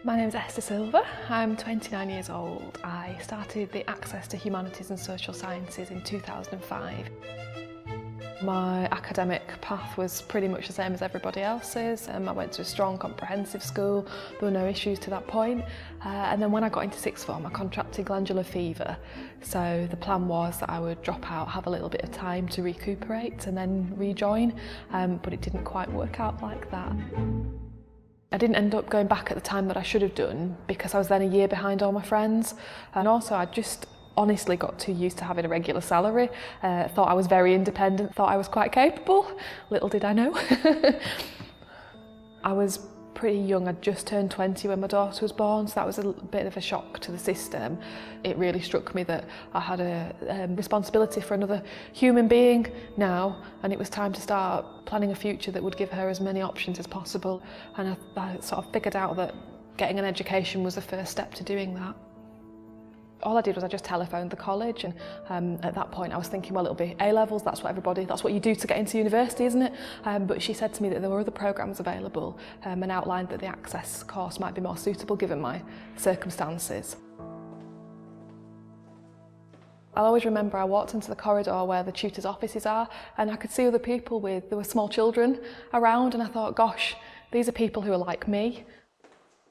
My name is Esther Silva. I'm 29 years old. I started the Access to Humanities and Social Sciences in 2005. My academic path was pretty much the same as everybody else's. I went to a strong comprehensive school. There were no issues to that point. And then when I got into sixth form, I contracted glandular fever. So the plan was that I would drop out, have a little bit of time to recuperate and then rejoin. But it didn't quite work out like that. I didn't end up going back at the time that I should have done because I was then a year behind all my friends. And also I just honestly got too used to having a regular salary. Thought I was very independent, thought I was quite capable. Little did I know. I was pretty young. I'd just turned 20 when my daughter was born, so that was a bit of a shock to the system. It really struck me that I had a responsibility for another human being now, and it was time to start planning a future that would give her as many options as possible. And I sort of figured out that getting an education was the first step to doing that. All I did was I just telephoned the college, and at that point I was thinking, well, it'll be A-levels, that's what you do to get into university, isn't it? But she said to me that there were other programmes available and outlined that the Access course might be more suitable given my circumstances. I'll always remember I walked into the corridor where the tutors' offices are, and I could see other people there were small children around, and I thought, gosh, these are people who are like me.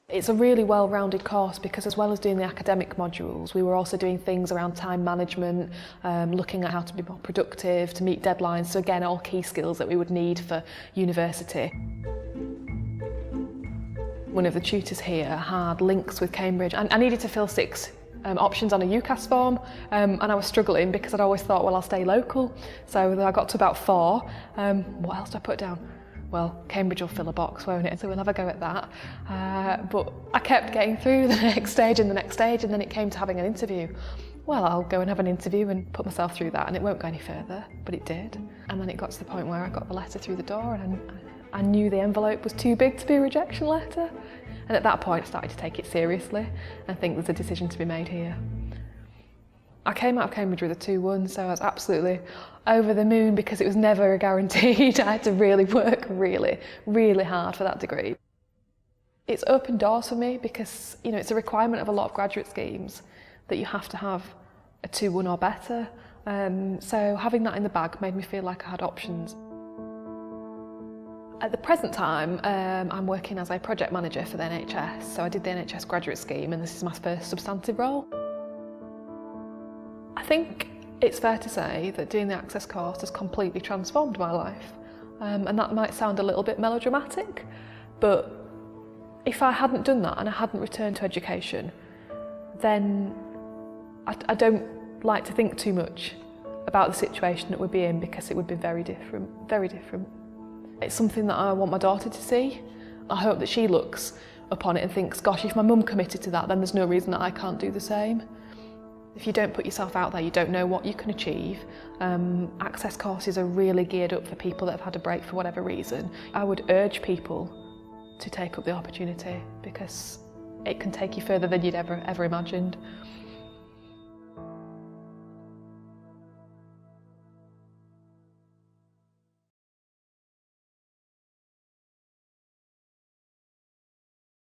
It's a really well-rounded course because as well as doing the academic modules, we were also doing things around time management, looking at how to be more productive, to meet deadlines. So again, all key skills that we would need for university. One of the tutors here had links with Cambridge, and I needed to fill 6 options on a UCAS form, and I was struggling because I'd always thought, well, I'll stay local. So I got to about 4. What else did I put down? Well, Cambridge will fill a box, won't it? So we'll have a go at that. But I kept getting through the next stage and the next stage, and then it came to having an interview. Well, I'll go and have an interview and put myself through that, and it won't go any further, but it did. And then it got to the point where I got the letter through the door, and I knew the envelope was too big to be a rejection letter. And at that point, I started to take it seriously. I think there's a decision to be made here. I came out of Cambridge with a 2-1, so I was absolutely over the moon because it was never guaranteed. I had to really work really hard for that degree. It's opened doors for me because, you know, it's a requirement of a lot of graduate schemes that you have to have a 2-1 or better. So having that in the bag made me feel like I had options. At the present time, I'm working as a project manager for the NHS. So I did the NHS graduate scheme, and this is my first substantive role. I think it's fair to say that doing the Access course has completely transformed my life. And that might sound a little bit melodramatic, but if I hadn't done that and I hadn't returned to education, then I don't like to think too much about the situation that we'd be in because it would be very different, very different. It's something that I want my daughter to see. I hope that she looks upon it and thinks, gosh, if my mum committed to that, then there's no reason that I can't do the same. If you don't put yourself out there, you don't know what you can achieve. Access courses are really geared up for people that have had a break for whatever reason. I would urge people to take up the opportunity because it can take you further than you'd ever imagined.